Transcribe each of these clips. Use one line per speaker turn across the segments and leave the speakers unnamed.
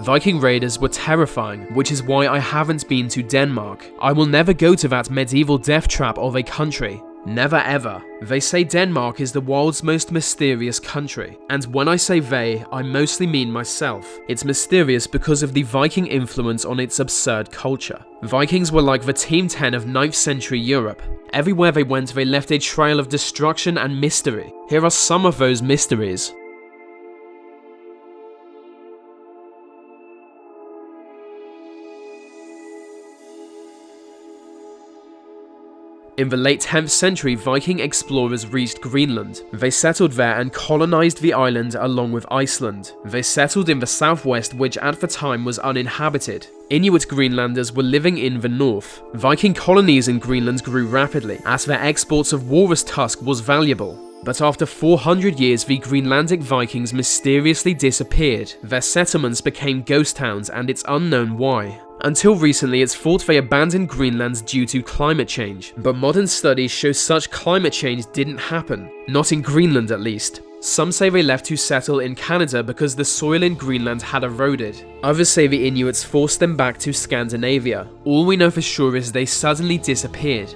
Viking raiders were terrifying, which is why I haven't been to Denmark. I will never go to that medieval death trap of a country. Never ever. They say Denmark is the world's most mysterious country, and when I say they, I mostly mean myself. It's mysterious because of the Viking influence on its absurd culture. Vikings were like the Team 10 of 9th century Europe. Everywhere they went, they left a trail of destruction and mystery. Here are some of those mysteries. In the late 10th century, Viking explorers reached Greenland. They settled there and colonized the island along with Iceland. They settled in the southwest, which at the time was uninhabited. Inuit Greenlanders were living in the north. Viking colonies in Greenland grew rapidly, as their exports of walrus tusk was valuable. But after 400 years, the Greenlandic Vikings mysteriously disappeared. Their settlements became ghost towns, and it's unknown why. Until recently, it's thought they abandoned Greenland due to climate change, but modern studies show such climate change didn't happen, not in Greenland at least. Some say they left to settle in Canada because the soil in Greenland had eroded. Others say the Inuits forced them back to Scandinavia. All we know for sure is they suddenly disappeared.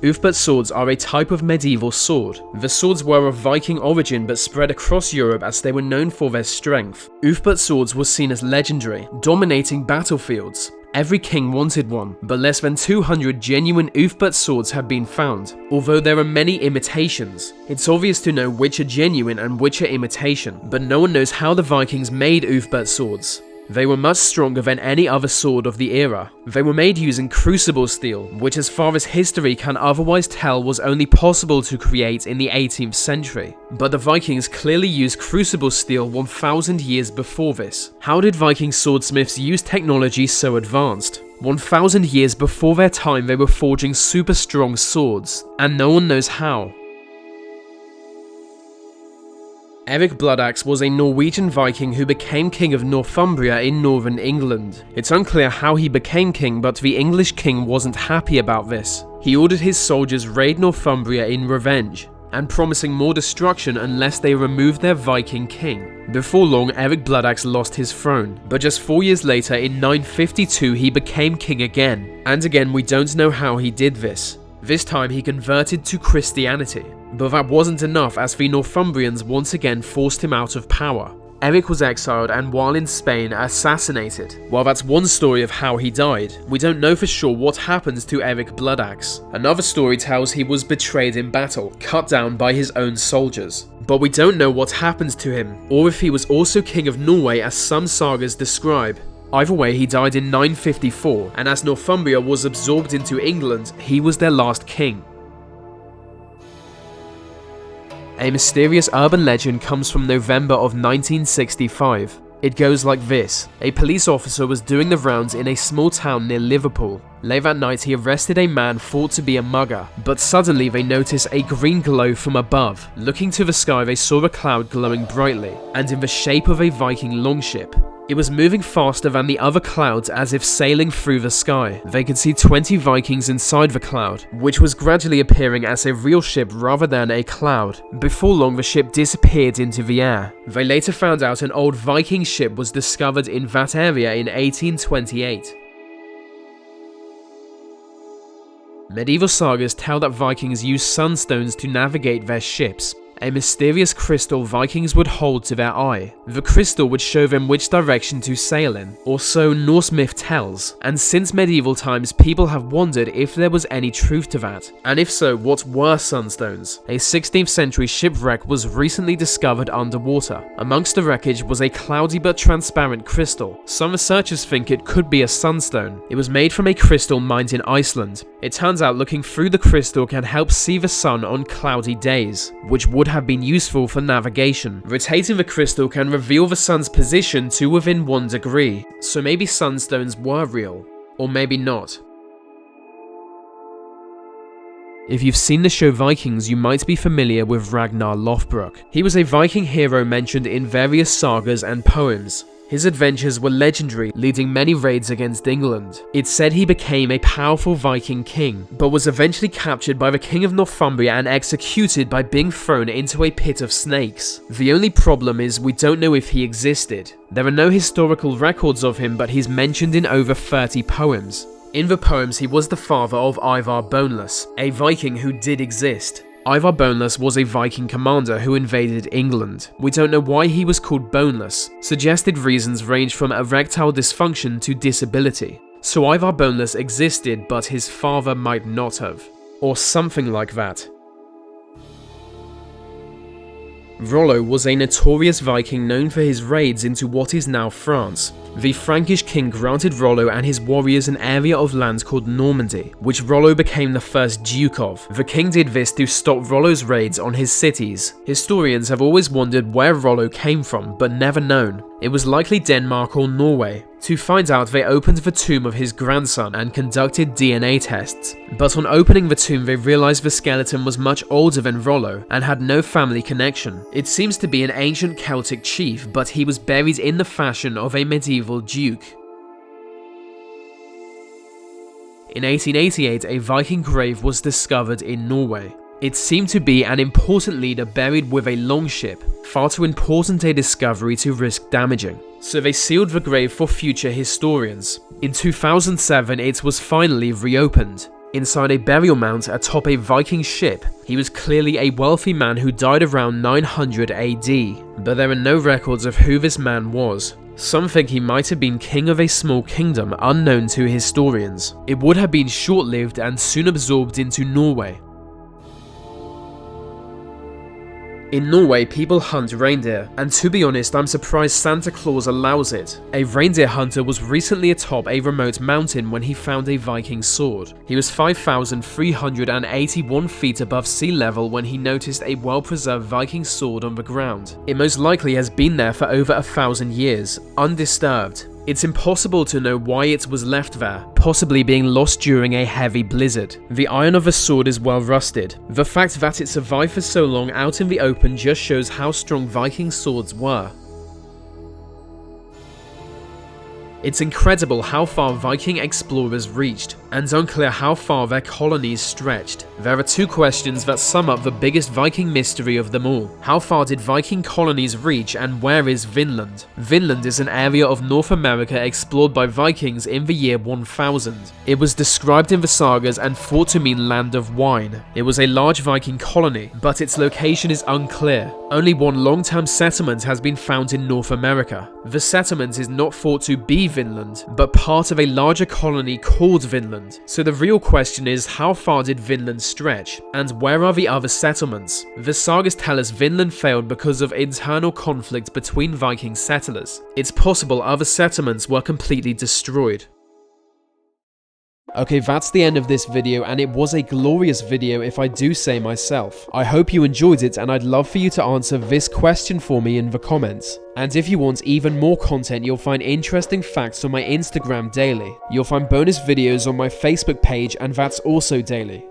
Ulfberht swords are a type of medieval sword. The swords were of Viking origin but spread across Europe as they were known for their strength. Ulfberht swords were seen as legendary, dominating battlefields. Every king wanted one, but less than 200 genuine Ulfberht swords have been found, although there are many imitations. It's obvious to know which are genuine and which are imitation, but no one knows how the Vikings made Ulfberht swords. They were much stronger than any other sword of the era. They were made using crucible steel, which as far as history can otherwise tell was only possible to create in the 18th century. But the Vikings clearly used crucible steel 1000 years before this. How did Viking swordsmiths use technology so advanced? 1000 years before their time they were forging super strong swords, and no one knows how. Abuk Blood Axe was a Norwegian Viking who became king of Northumbria in northern England. It's unclear how he became king, but the English king wasn't happy about this. He ordered his soldiers raid Northumbria in revenge, and promising more destruction unless they removed their Viking king. Before long, Abuk Blood Axe lost his throne, but just 4 years later in 952 he became king again. And again we don't know how he did this. This time he converted to Christianity. But that wasn't enough, as the Northumbrians once again forced him out of power. Abuk was exiled and while in Spain assassinated. While that's one story of how he died, we don't know for sure what happened to Abuk Blood Axe. Another story tells he was betrayed in battle, cut down by his own soldiers. But we don't know what happened to him, or if he was also king of Norway as some sagas describe. Either way, he died in 954, and as Northumbria was absorbed into England, he was their last king. A mysterious urban legend comes from November of 1965. It goes like this. A police officer was doing the rounds in a small town near Liverpool. Late that night he arrested a man thought to be a mugger, but suddenly they notice a green glow from above. Looking to the sky they saw a cloud glowing brightly, and in the shape of a Viking longship. It was moving faster than the other clouds as if sailing through the sky. They could see 20 Vikings inside the cloud, which was gradually appearing as a real ship rather than a cloud. Before long the ship disappeared into the air. They later found out an old Viking ship was discovered in that area in 1828. Medieval sagas tell that Vikings used sunstones to navigate their ships. A mysterious crystal Vikings would hold to their eye. The crystal would show them which direction to sail in, or so Norse myth tells, and since medieval times people have wondered if there was any truth to that, and if so, what were sunstones? A 16th century shipwreck was recently discovered underwater. Amongst the wreckage was a cloudy but transparent crystal. Some researchers think it could be a sunstone. It was made from a crystal mined in Iceland. It turns out looking through the crystal can help see the sun on cloudy days, which would have been useful for navigation. Rotating the crystal can reveal the sun's position to within 1 degree, so maybe sunstones were real, or maybe not. If you've seen the show Vikings, you might be familiar with Ragnar Lothbrok. He was a Viking hero mentioned in various sagas and poems. His adventures were legendary, leading many raids against England. It's said he became a powerful Viking king, but was eventually captured by the King of Northumbria and executed by being thrown into a pit of snakes. The only problem is we don't know if he existed. There are no historical records of him, but he's mentioned in over 30 poems. In the poems, he was the father of Ivar Boneless, a Viking who did exist. Ivar Boneless was a Viking commander who invaded England. We don't know why he was called boneless. Suggested reasons range from erectile dysfunction to disability. So Ivar Boneless existed, but his father might not have. Or something like that. Rollo was a notorious Viking known for his raids into what is now France. The Frankish king granted Rollo and his warriors an area of land called Normandy, which Rollo became the first duke of. The king did this to stop Rollo's raids on his cities. Historians have always wondered where Rollo came from, but never known. It was likely Denmark or Norway. To find out, they opened the tomb of his grandson and conducted DNA tests. But on opening the tomb, they realized the skeleton was much older than Rollo and had no family connection. It seems to be an ancient Celtic chief, but he was buried in the fashion of a medieval duke. In 1888, a Viking grave was discovered in Norway. It seemed to be an important leader buried with a longship, far too important a discovery to risk damaging. So they sealed the grave for future historians. In 2007, it was finally reopened. Inside a burial mound atop a Viking ship, he was clearly a wealthy man who died around 900 AD, but there are no records of who this man was. Some think he might have been king of a small kingdom unknown to historians. It would have been short-lived and soon absorbed into Norway. In Norway, people hunt reindeer, and to be honest, I'm surprised Santa Claus allows it. A reindeer hunter was recently atop a remote mountain when he found a Viking sword. He was 5,381 feet above sea level when he noticed a well-preserved Viking sword on the ground. It most likely has been there for over 1,000 years, undisturbed. It's impossible to know why it was left there, possibly being lost during a heavy blizzard. The iron of the sword is well rusted. The fact that it survived for so long out in the open just shows how strong Viking swords were. It's incredible how far Viking explorers reached, and unclear how far their colonies stretched. There are two questions that sum up the biggest Viking mystery of them all. How far did Viking colonies reach, and where is Vinland? Vinland is an area of North America explored by Vikings in the year 1000. It was described in the Sagas and thought to mean land of wine. It was a large Viking colony, but its location is unclear. Only one long-term settlement has been found in North America. The settlement is not thought to be Vinland, but part of a larger colony called Vinland. So the real question is, how far did Vinland stretch? And where are the other settlements? The sagas tell us Vinland failed because of internal conflict between Viking settlers. It's possible other settlements were completely destroyed. Okay, that's the end of this video, and it was a glorious video if I do say myself. I hope you enjoyed it, and I'd love for you to answer this question for me in the comments. And if you want even more content, you'll find interesting facts on my Instagram daily. You'll find bonus videos on my Facebook page, and that's also daily.